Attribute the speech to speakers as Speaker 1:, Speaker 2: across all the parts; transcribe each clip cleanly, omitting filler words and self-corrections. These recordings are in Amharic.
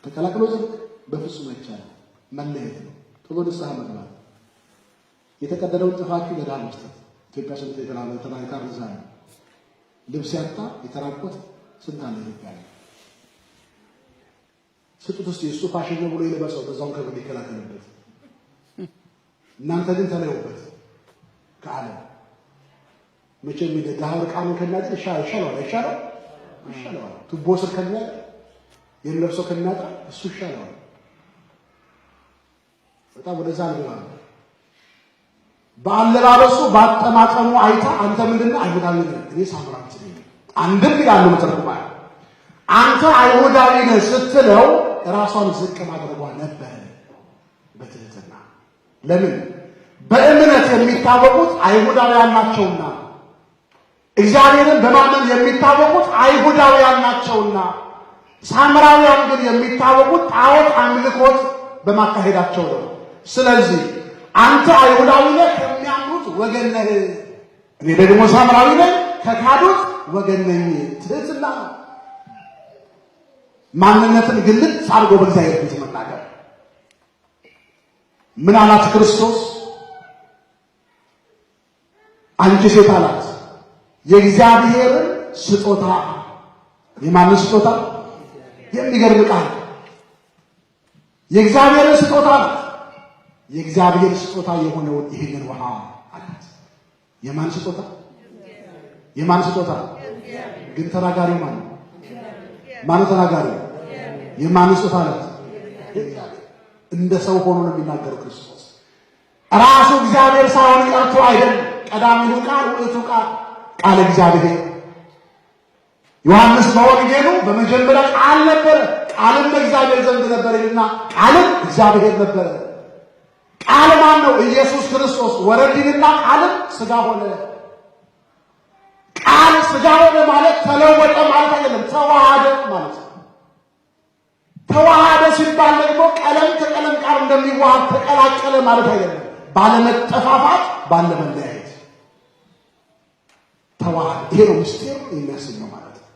Speaker 1: ተቀላቅሎ ጽድቅ በፍጹም አይቻልም። መለየት ነው። ቶሎ ንስሐ መግባት፣ የተቀደደውን ጥፋት ለድሃ መስጠት። ኢትዮጵያ ስንት የተናካር ዛ ልብስ ያጣ የተራቆት ስንት አለ ኢትዮጵያ ላይ። ስጡት እስቲ እሱ ፋሽን ነው ብሎ ይለበሰው በዛውን ከብድ ይከላከልበት። እናንተ ግን ተለዩበት ከዓለም። መቼም የድሃ ዕርቃኑን ከሚያጥር ይሻለዋል። ቱቦ ስር ከሚያጥር የሚለብሰው ከሚያጣ እሱ ይሻለዋል። በጣም ወደዛ ነው። በአለባበሱ ባጠማጠሙ አይታ አንተ ምንድነው አይሁዳዊ ነህ እኔ ሳምራዊ ነኝ አንድም ይላሉ መተርጉማ አንተ አይሁዳዊ ነህ ስትለው ራሷን ዝቅ ማድረጓ ነበር በትህትና። ለምን በእምነት የሚታወቁት አይሁዳውያን ናቸውና፣ እግዚአብሔርን በማመን የሚታወቁት አይሁዳውያን ናቸውና፣ ሳምራውያን ግን የሚታወቁት ጣዖት አምልኮት በማካሄዳቸው ነው። ስለዚህ አንተ አይሁዳዊ ነህ ከሚያምኑት ወገን ነህ፣ እኔ ደግሞ ሳምራዊ ነኝ ከካዱት ወገን ነኝ። ትህትና ማንነትን ግልጥ አድርጎ በእግዚአብሔር ፊት መናገር። ምን አላት ክርስቶስ? አንቺ ሴት አላት የእግዚአብሔርን ስጦታ። የማንን ስጦታ? የሚገርም ቃል። የእግዚአብሔርን ስጦታ አላት። የእግዚአብሔር ስጦታ የሆነውን ይህንን ውሃ አላት። የማን ስጦታ? የማን ስጦታ? ግን ተናጋሪው ማን ነው? ማን ተናጋሪው? የማን ስጦታ አላት? እንደ ሰው ሆኖ ነው የሚናገረው ክርስቶስ። ራሱ እግዚአብሔር ሳይሆን ቀርቶ አይደለም። ቀዳሚው ቃል ውእቱ ቃል እግዚአብሔር። ዮሐንስ በወንጌሉ በመጀመሪያ ቃል ነበረ፣ ቃልም በእግዚአብሔር ዘንድ ነበር ይልና ቃልም እግዚአብሔር ነበረ። ቃል ማን ነው? ኢየሱስ ክርስቶስ። ወረድንና ቃልም ሥጋ ሆነ። ቃል ሥጋ ሆነ ማለት ተለወጠ ማለት አይደለም፣ ተዋሃደ ማለት ነው። ተዋሃደ ሲባል ደግሞ ቀለም ከቀለም ጋር እንደሚዋሃድ ተቀላቀለ ማለት አይደለም። ባለመጠፋፋት ባለመለያየት ተዋሃደ። ይሄ ነው ምስጢር የሚያስኘው ማለት ነው።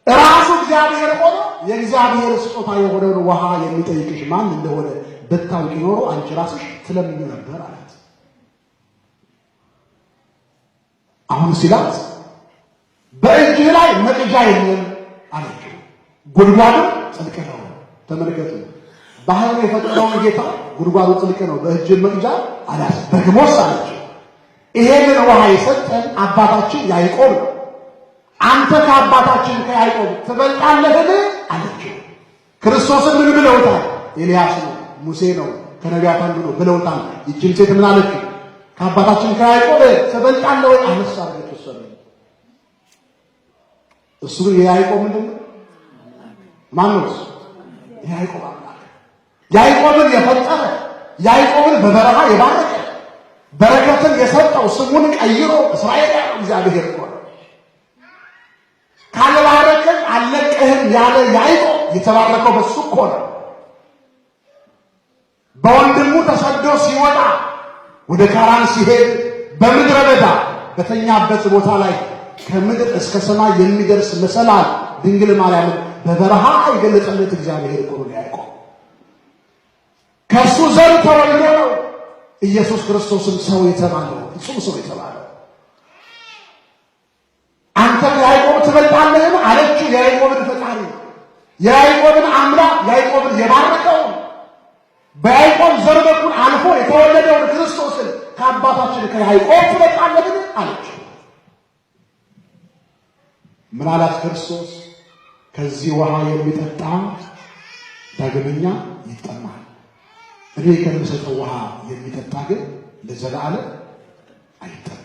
Speaker 1: ራሱ እግዚአብሔር ሆኖ የእግዚአብሔር ስጦታ የሆነውን ውሃ የሚጠይቅሽ ማን እንደሆነ ብታውቂ ኖሮ አንቺ ራስሽ ትለምኚ ነበር አላት። አሁን ሲላት በእጅህ ላይ መቅጃ የለም አለችው። ጉድጓዱ ጥልቅ ነው። ተመልከቱ፣ ባህር የፈጠረውን ጌታ ጉድጓዱ ጥልቅ ነው፣ በእጅ መቅጃ አላት። ደግሞስ አለችው ይሄንን ውሃ የሰጠን አባታችን ያዕቆብ ነው። አንተ ከአባታችን ከያዕቆብ ትበልጣለህን አለችው። ክርስቶስን ምን ብለውታል? ኤልያስ ነው፣ ሙሴ ነው፣ ከነቢያት አንዱ ነው ብለውታል። ይህችን ሴት ምን አለችው? ከአባታችን ከያዕቆብ ትበልጣለህ ወይ አነሳ አለች። እሱ ግን የያዕቆብ ምንድን ነው? ማን ነው እሱ? የያዕቆብ አምላክ። ያዕቆብን የፈጠረ ያዕቆብን በበረሃ የባረከ በረከትን የሰጠው ስሙን ቀይሮ እስራኤል ያለው እግዚአብሔር እኮ ነው። ካልባረከን አልለቅህም ያለ ያዕቆብ የተባረከው በሱ እኮ ነው። በወንድሙ ተሰዶ ሲወጣ ወደ ካራን ሲሄድ በምድረ በዳ በተኛበት ቦታ ላይ ከምድር እስከ ሰማይ የሚደርስ መሰላል ድንግል ማርያምን በበረሃ የገለጸለት እግዚአብሔር እኮ ነው ያዕቆብ። ከሱ ዘር ተወልዶ ነው ኢየሱስ ክርስቶስን ሰው የተባለው፣ ፍጹም ሰው የተባለው። አንተ ከያዕቆብ ትበልጣለህን አለችው። የያዕቆብን ፈጣሪ፣ የያዕቆብን አምላክ፣ ያዕቆብን የባረከው በያዕቆብ ዘር በኩል አልፎ የተወለደውን ክርስቶስን ከአባታችን ከያዕቆብ ትበልጣለህን አለችው። ምን አላት ክርስቶስ? ከዚህ ውሃ የሚጠጣ ዳግመኛ ይጠማል፣ እኔ ከምሰጠው ውሃ የሚጠጣ ግን ለዘላለም አይጠማም።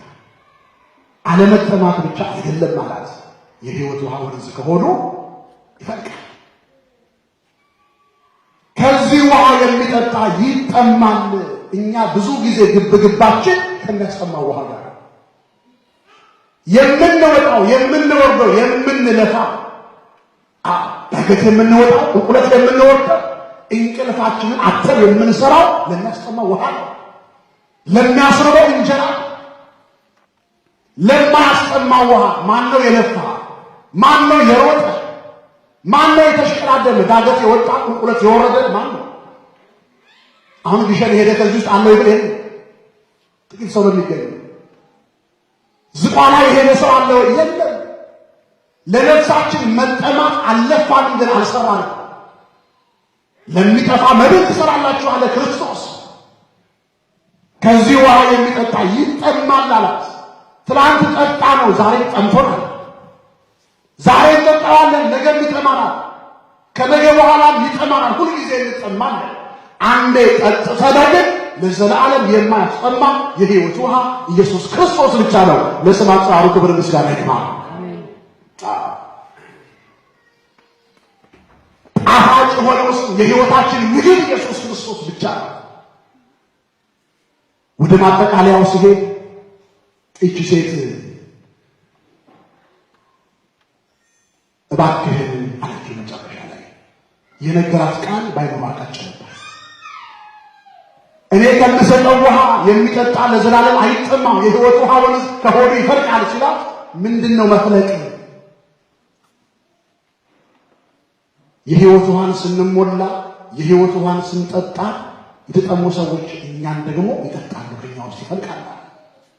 Speaker 1: አለመጠማት ብቻ አይደለም ማለት የሕይወት ውሃ ወንዝ ከሆኑ ይፈልቃል። ከዚህ ውሃ የሚጠጣ ይጠማል። እኛ ብዙ ጊዜ ግብግባችን ከሚያስጠማው ውሃ ጋር የምንወጣው የምንወርደው የምንለፋ ዳገት የምንወጣው ቁልቁለት የምንወርደው እንቅልፋችንን አጥተን የምንሰራው ለሚያስጠማው ውሃ ነው። ለሚያስርበው እንጀራ፣ ለማያስጠማው ውሃ ማን ነው የለፋ? ማን ነው የሮጠ? ማን ነው የተሽቀዳደመ? ዳገት የወጣ ቁልቁለት የወረደ ማን ነው? አሁን ግሸን ሄደ ከዚህ ውስጥ አለው ይብል ጥቂት ሰው ነው የሚገኘው። ዝቋላ የሄደ ሰው አለው የለም። ለነፍሳችን መጠማት አለፋን ግን አልሰራንም። ለሚጠፋ መብል ትሰራላችሁ አለ ክርስቶስ። ከዚህ ውሃ የሚጠጣ ይጠማል አላት። ትላንት ጠጣ ነው፣ ዛሬ ጠምቶናል። ዛሬ እንጠጣዋለን፣ ነገ ይጠማናል፣ ከነገ በኋላም ይጠማናል። ሁልጊዜ እንጠማለን። አንዴ ጠጥተን ለዘላለም የማያስጠማ የሕይወት ውሃ ኢየሱስ ክርስቶስ ብቻ ነው። ለስም አጠራሩ ክብር ምስጋና ይግባው። ጣፋጭ የሆነው የሕይወታችን ምግብ ኢየሱስ ክርስቶስ ብቻ ነው። ወደ ማጠቃለያው ሲሄድ እቺ ሴት እባክህን አለችው። መጨረሻ ላይ የነገራት ቃል ባይኖር አቃጭ ነበር። እኔ ከምሰጠው ውሃ የሚጠጣ ለዘላለም አይጠማም፣ የሕይወት ውሃ ወንዝ ከሆዱ ይፈልቃል ሲላት ምንድን ነው መፍለቅ? የሕይወት ውሃን ስንሞላ የሕይወት ውሃን ስንጠጣ የተጠሙ ሰዎች እኛን ደግሞ ይጠጣሉ፣ ከኛ ውስጥ ይፈልቃል።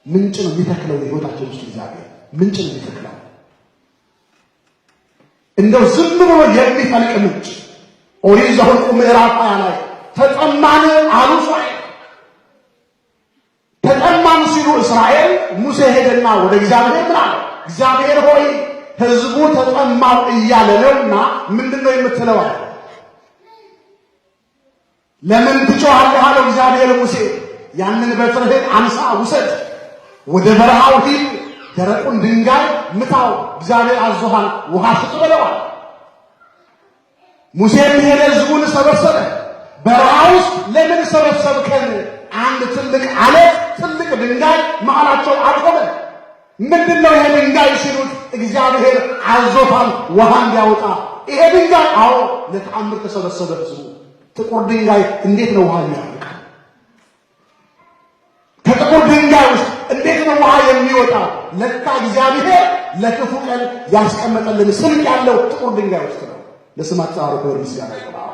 Speaker 1: ምንጭ ነው የሚተክለው የሕይወታችን ውስጥ እግዚአብሔር ምንጭ ነው የሚተክለው። እንደው ዝም ብሎ የሚፈልቅ ምንጭ። ኦሪት ዘኍልቍ ምዕራፍ 20 ላይ ተጠማን አሉ እስራኤል። ተጠማን ሲሉ እስራኤል ሙሴ ሄደና ወደ እግዚአብሔር ምን አለ? እግዚአብሔር ሆይ ሕዝቡ ተጠማው እያለ ነውና ምንድነው የምትለው አለ። ለምን ትጮኻለህ አለው እግዚአብሔር ሙሴ። ያንን በትርህን አንሳ ውሰድ፣ ወደ በረሃው ሂድ፣ ደረቁን ድንጋይ ምታው፣ እግዚአብሔር አዞሃል፣ ውሃ ስጥ ብለዋል። ሙሴም ሄደ፣ ሕዝቡን ሰበሰበ። በረሃ ውስጥ ለምን ሰበሰብከን? አንድ ትልቅ አለት ትልቅ ድንጋይ መሃላቸው አቆመ። ምንድነው ይሄ ድንጋይ ሲሉት እግዚአብሔር አዞታል ውሃ እንዲያወጣ። ይሄ ድንጋይ አዎ ለተአምር ተሰበሰበ ሕዝቡ። ጥቁር ድንጋይ እንዴት ነው ውሃ የሚያወጣ? ከጥቁር ድንጋይ ውስጥ እንዴት ነው ውሃ የሚወጣ? ለካ እግዚአብሔር ለክፉ ቀን ያስቀመጠልን ስልክ ያለው ጥቁር ድንጋይ ውስጥ ነው። ለስም አጠራሩ ክብር ምስጋና ይግባው።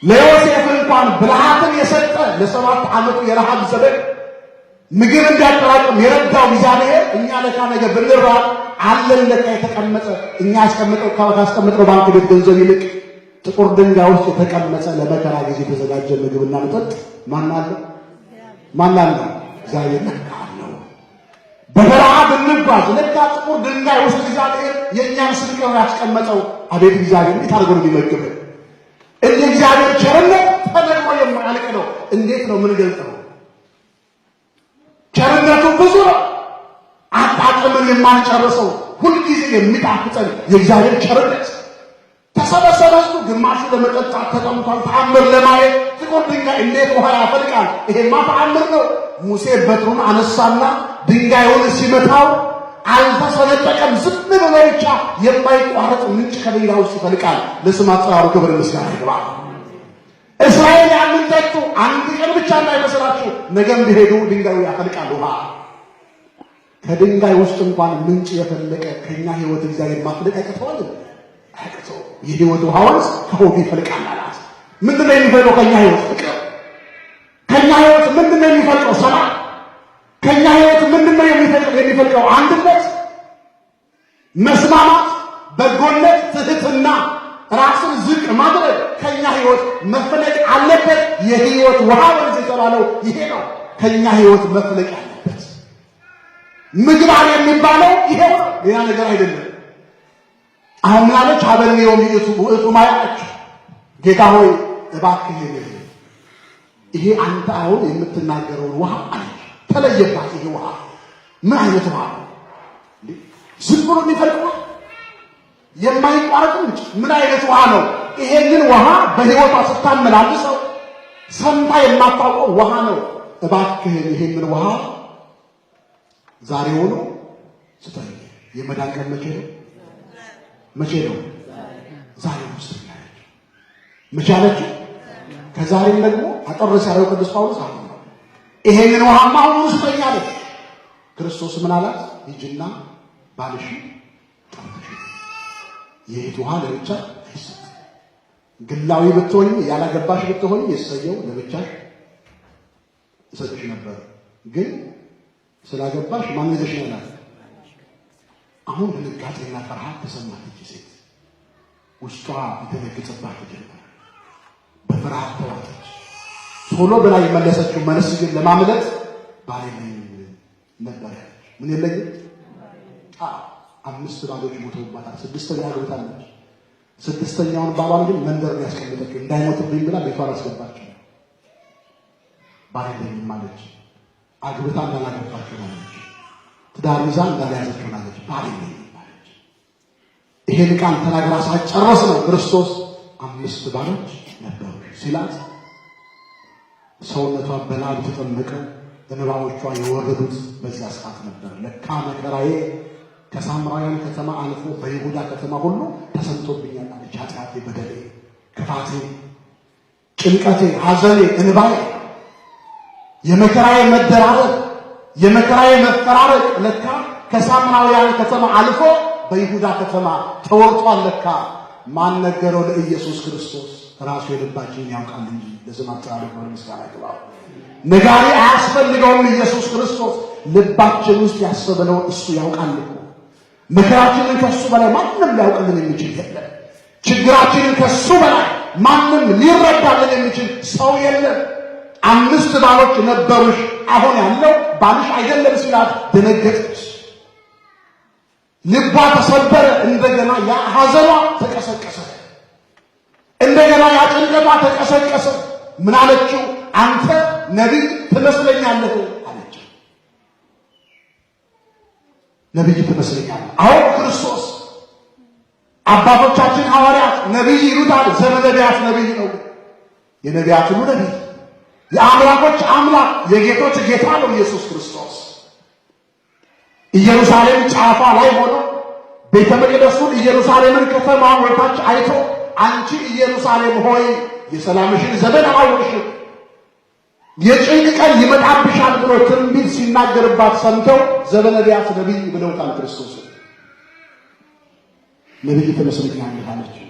Speaker 1: ለዮሴፍ እንኳን ብልሃትን የሰጠ ለ7 ዓመቱ የረሃብ ዘመን ምግብ እንዲያጠራቅም የረዳው እግዚአብሔር እኛ ለካ ነገ ብንራብ አለን ለካ የተቀመጠ እኛ ካስቀመጥነው ባንክ ቤት ገንዘብ ይልቅ ጥቁር ድንጋይ ውስጥ የተቀመጠ ለመከራ ጊዜ የተዘጋጀ ምግብና መጠጥ ማን አለ? እግዚአብሔር ለካ አለው። በበረሃ ብንጓዝ ለካ ጥቁር ድንጋይ ውስጥ እግዚአብሔር የእኛን ስልክ ነው ያስቀመጠው። አቤት እግዚአብሔር እንዴት አድርጎ ነው የሚመግበን! እንደ እግዚአብሔር ቸርነት ተነግሮ የማያልቅ ነው። እንዴት ነው ምን ገልጠው? ቸርነቱ ብዙ ነው፣ አጣጥመን የማንጨርሰው ሁልጊዜ የሚጣፍጠን የእግዚአብሔር ቸርነት። ተሰበሰበ ሕዝቡ፣ ግማሹ ለመጠጣት ተጠምቷል፣ ተአምር ለማየት። ጥቁር ድንጋይ እንዴት ውሃ ያፈልቃል? ይሄማ ተአምር ነው። ሙሴ በትሩን አነሳና ድንጋዩን ሲመታው አልተሰነጠቀም። ዝም ብሎ ብቻ የማይቋረጥ ምንጭ ከድንጋይ ውስጥ ይፈልቃል። ለስም አጠራሩ ክብር ምስጋና ይግባው። እስራኤል ያንን ጠጡ። አንድ ቀን ብቻ እንዳይመስላችሁ፣ ነገም ቢሄዱ ድንጋዩ ያፈልቃል ውሃ። ከድንጋይ ውስጥ እንኳን ምንጭ የፈለቀ ከኛ ሕይወት እግዚአብሔር ማፍለቅ አይቀተዋል? አይቀተው። የሕይወት ውሃ ወንዝ ከሆዱ ይፈልቃል አላት። ምንድነው የሚፈልቀው ከኛ ሕይወት? ፍቅር። ከኛ ሕይወት ምንድነው የሚፈልቀው? ሰላም። ከኛ ሕይወት ምንድነው የሚፈልቀው? አንድነት፣ መስማማት፣ በጎነት፣ ትህትና፣ ራስን ዝቅ ማድረግ ከኛ ሕይወት መፈለቅ አለበት። የሕይወት ውሃ ወንዝ የተባለው ይሄ ነው። ከኛ ሕይወት መፈለቅ አለበት። ምግባር የሚባለው ይሄ ነው፣ ሌላ ነገር አይደለም። አሁን ምናለች? ሀበኔ ውእቱ ማያች፣ ጌታ ሆይ እባክህ ይሄ አንተ አሁን የምትናገረውን ውሃ አለች። ተለየባት። ይሄ ውሃ ምን አይነት ውሃ ነው? ዝም ብሎ የሚፈልቅ የማይቋረጥ ምንጭ። ምን አይነት ውሃ ነው? ይሄንን ውሃ በሕይወቷ ስታመላልሰው ሰምታ የማታውቀው ውሃ ነው። እባክህን ይሄንን ውሃ ዛሬ ሆኖ ስጠኝ። የመዳን ቀን መቼ ነው? መቼ ነው? ዛሬ ውስጥ ያለች መቼ አለችው? ከዛሬም ደግሞ አጠርስ ያለው ቅዱስ ጳውሎስ አሁን ነው። ይሄንን ውሃማ አሁን ስጠኝ አለች። ክርስቶስ ምን አላት? ሂጂና ባልሽ ጠርተሽ የህይወት ውሃ ለብቻ አይሰጥ። ግላዊ ብትሆኝ ያላገባሽ ብትሆኝ የሰየው ለብቻሽ ይሰጥሽ ነበር። ግን ስላገባሽ ማን ይዘሽ ያላል? አሁን ድንጋጤና ፍርሃት ተሰማት። እቺ ሴት ውስጧ የተነገጸባት ጀመረ። በፍርሃት ተዋጠች። ቶሎ ብላ የመለሰችው መልስ ግን ለማምለጥ ባለኝ ነበር። ምን የለኝም? አምስት ባሎች ሞተውባታል። ስድስተኛ አግብታለች። ስድስተኛውን ባሏን ግን መንደር ያስቀመጠችው እንዳይሞትብኝ ብላ ቤቷን አስገባችው። ባለኝ ማለች። አግብታ እንዳላገባችው ማለች። ትዳር ይዛ እንዳልያዘችው ማለች። ባለኝ ማለች። ይሄን ቃል ተናግራ ሳትጨርስ ነው ክርስቶስ አምስት ባሎች ነበሩ ሲላት ሰውነቷ በላብ ተጠመቀው። እንባዎቿ የወረዱት በዚያ ሰዓት ነበር። ለካ መከራዬ ከሳምራውያን ከተማ አልፎ በይሁዳ ከተማ ሁሉ ተሰምቶብኛል አለች። ኃጢአቴ፣ በደሌ፣ ክፋቴ፣ ጭንቀቴ፣ ሐዘኔ፣ እንባዬ፣ የመከራዬ መደራረብ፣ የመከራዬ መፈራረቅ ለካ ከሳምራውያን ከተማ አልፎ በይሁዳ ከተማ ተወርቷል። ለካ ማን ነገረው? ለኢየሱስ ክርስቶስ ራሱ የልባችንን ያውቃል እንጂ ለስም አጠራሩ ምስጋና ይግባው። ነጋሪ አያስፈልገውም። ኢየሱስ ክርስቶስ ልባችን ውስጥ ያሰበነውን እሱ ያውቃል እኮ። መከራችንን ከሱ በላይ ማንም ሊያውቅልን የሚችል የለም። ችግራችንን ከሱ በላይ ማንም ሊረዳልን የሚችል ሰው የለም። አምስት ባሎች ነበሩሽ፣ አሁን ያለው ባልሽ አይደለም ሲላት ደነገጠች። ልቧ ተሰበረ። እንደገና ያ ሐዘኗ ተቀሰቀሰ። እንደገና ያ ጭንቀቷ ተቀሰቀሰ። ምን አለችው? አንተ ነቢይ ትመስለኛለህ አለችው። ነቢይ ትመስለኛለህ? አዎ ክርስቶስ አባቶቻችን ሐዋርያት ነቢይ ይሉታል። ዘመነቢያት ነቢይ ነው። የነቢያት ሁሉ ነቢይ፣ የአምላኮች አምላክ፣ የጌቶች ጌታ ነው ኢየሱስ ክርስቶስ። ኢየሩሳሌም ጫፏ ላይ ሆኖ ቤተ መቅደሱን ኢየሩሳሌምን ከተማዋን ወታች አይቶ አንቺ ኢየሩሳሌም ሆይ የሰላምሽን ዘመን አላወቅሽም፣ የጭንቅ ቀን ይመጣብሻል ብሎ ትንቢት ሲናገርባት ሰምተው ዘበነቢያት ነቢይ ብለውታል ክርስቶስ። ነቢይ ትመስለኛለህ አለችው።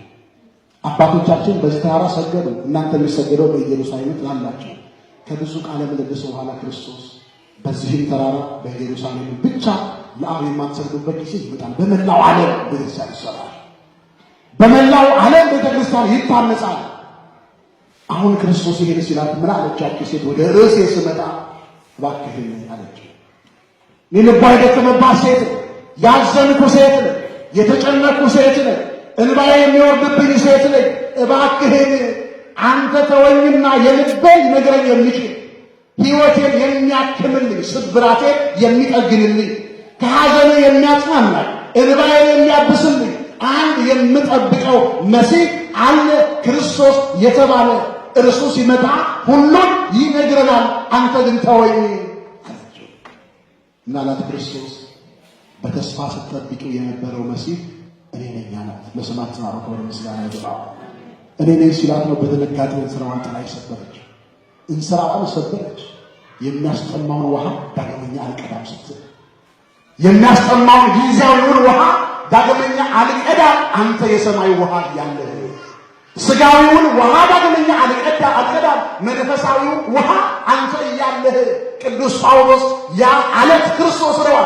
Speaker 1: አባቶቻችን በዚህ ተራራ ሰገዱ፣ እናንተ የሚሰገደው በኢየሩሳሌም ላላቸው። ከብዙ ቃለ ምልልስ በኋላ ክርስቶስ በዚህም ተራራ በኢየሩሳሌም ብቻ ለአብ የማትሰግዱበት ጊዜ ይመጣል። በመላው ዓለም ቤተክርስቲያን ይሰራል። በመላው ዓለም ቤተክርስቲያን ይታነጻል። አሁን ክርስቶስ ይሄን ሲላት ምን አለቻቸው? ሴት ወደ ርዕሴ ስመጣ እባክህን አለችው። ልቧ የደከመባት ሴት፣ ያዘንኩ ሴት ነኝ፣ የተጨነኩ ሴት ነኝ፣ እንባዬ የሚወርድብኝ ሴት ነኝ። እባክህን አንተ ተወኝና የልቤን ሊነግረኝ የሚችል ሕይወቴን የሚያክምልኝ፣ ስብራቴን የሚጠግንልኝ፣ ከሐዘኔ የሚያጽናናኝ፣ እንባዬን የሚያብስልኝ አንድ የምጠብቀው መሲህ አለ፣ ክርስቶስ የተባለ። እርሱ ሲመጣ ሁሉን ይነግረናል። አንተ ግን ተወኝ አለችው። ምናላት ክርስቶስ በተስፋ ስትጠብቂው የነበረው መሲህ እኔ ነኝ አላት። ለስማት ተናሮ ከወደ ምስጋና ይገባው። እኔ ነኝ ሲላት ነው በድንጋጤ እንስራዋን ጥላ ሰበረች። እንስራዋን ሰበረች። የሚያስጠማውን ውሃ ዳግመኛ አልቀዳም ስትል፣ የሚያስጠማውን ጊዜያዊውን ውሃ ዳግመኛ አልቀዳም። አንተ የሰማይ ውሃ ያለህ ስጋዊውን ውሃ ዳግመኛ አልቀዳም። መንፈሳዊው ውሃ አንተ እያለህ ቅዱስ ጳውሎስ ያ አለት ክርስቶስ ነው።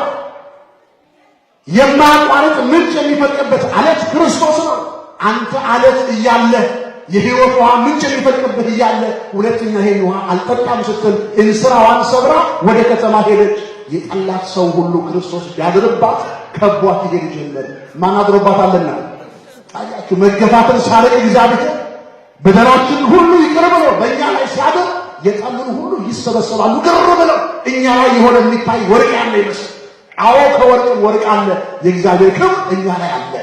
Speaker 1: የማያቋርጥ ምንጭ የሚፈልቅበት አለት ክርስቶስ ነው። አንተ አለት እያለህ የሕይወት ውሃ ምንጭ የሚፈልቅበት እያለ ሁለተኛ ይሄን ውሃ አልጠጣም ስትል እንስራዋን ሰብራ ወደ ከተማ ሄደች። የጠላት ሰው ሁሉ ክርስቶስ ቢያድርባት ከቧት ይሄድ ጀመር። ማን አድሮባታልና? ታያችሁ። መገፋትን ሳለ እግዚአብሔር በደላችን ሁሉ ይቅር ብሎ በእኛ ላይ ሲያድር የጠሉን ሁሉ ይሰበሰባሉ ግር ብለው። እኛ ላይ የሆነ የሚታይ ወርቅ ያለ ይመስል፣ አዎ ከወርቅም ወርቅ አለ። የእግዚአብሔር ክብር እኛ ላይ አለ።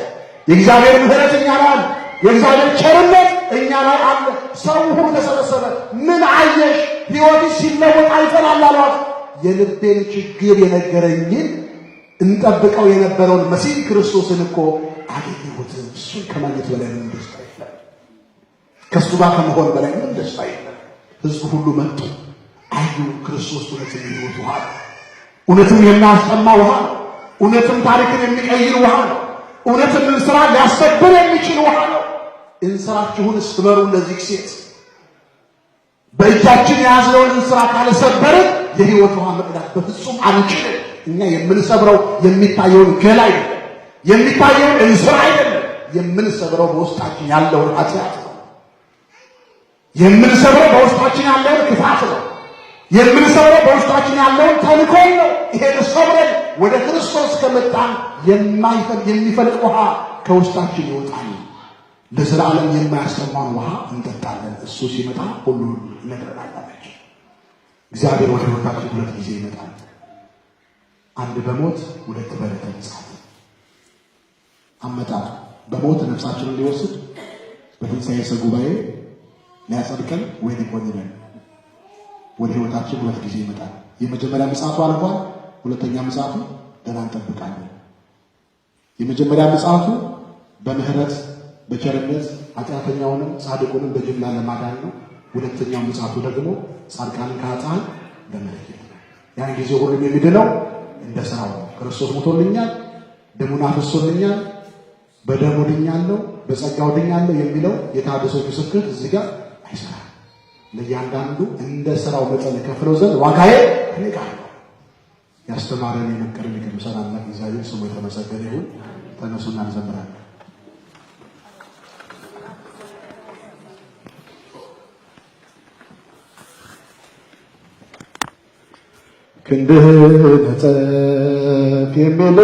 Speaker 1: የእግዚአብሔር ምሕረት እኛ ላይ አለ። የእግዚአብሔር ቸርነት እኛ ላይ አለ። ሰው ሁሉ ተሰበሰበ። ምን አየሽ? ሕይወትሽ ሲለወጥ አይተናል አሏት። የልቤን ችግር የነገረኝን እንጠብቀው የነበረውን መሲህ ክርስቶስን እኮ አገኘሁት። እሱን ከማግኘት በላይ ምን ደስታ የለም። ከእሱ ጋር ከመሆን በላይ ምን ደስታ የለም። ሕዝቡ ሁሉ መጡ፣ አዩ። ክርስቶስ እውነትም የሕይወት ውሃ ነው። እውነትም የሚያስጠማ ውሃ ነው። እውነትም ታሪክን የሚቀይር ውሃ ነው። እውነትም ስራ ሊያሰብር እንስራችሁን ስበሩ። እንደዚህ ሴት በእጃችን የያዝነውን እንስራ ካልሰበርን የሕይወት ውሃ መቅዳት በፍጹም አንችልም። እኛ የምንሰብረው የሚታየውን ገላ አይደለም፣ የሚታየውን እንስራ አይደለም። የምንሰብረው በውስጣችን ያለውን ኃጢአት ነው። የምንሰብረው በውስጣችን ያለውን ክፋት ነው። የምንሰብረው በውስጣችን ያለውን ተንኮል ነው። ይሄን ሰብረን ወደ ክርስቶስ ከመጣን የሚፈልቅ ውሃ ከውስጣችን ይወጣል። ለዘላለም የማያስጠማን ውሃ እንጠጣለን። እሱ ሲመጣ ሁሉ ይነግረናል። እግዚአብሔር ወደ ሕይወታችን ሁለት ጊዜ ይመጣል። አንድ በሞት ሁለት በዕለተ ምጽአት። አመጣጥ በሞት ነፍሳችንን ሊወስድ በትንሣኤ ጉባኤ ሊያጸድቀን ወይ ሊቆይልን ወደ ሕይወታችን ሁለት ጊዜ ይመጣል። የመጀመሪያ ምጽአቱ አልፏል። ሁለተኛ ምጽአቱ ገና እንጠብቃለን። የመጀመሪያ ምጽአቱ በምህረት በቸርነት ኃጢአተኛውንም ጻድቁንም በጅምላ ለማዳን ነው። ሁለተኛው ምጽአቱ ደግሞ ጻድቃንን ከኃጥአን ለመለየት ነው። ያን ጊዜ ሁሉም የሚድነው እንደ ሥራው ነው። ክርስቶስ ሞቶልኛል፣ ደሙን አፍስሶልኛል፣ በደሙ ድኛለሁ፣ በጸጋው ድኛለሁ የሚለው የታደሰው ምስክር እዚህ ጋር አይሰራም። ለእያንዳንዱ እንደ ሥራው መጠን ከፍለው ዘንድ ዋጋዬ እኔ ጋር ነው። ያስተማረን የመከረን የቅዱሳን አምላክ እግዚአብሔር ስሙ የተመሰገነ ይሁን። ተነሱና እንዘምራለን። ክንድህ ነጸፍ የሚል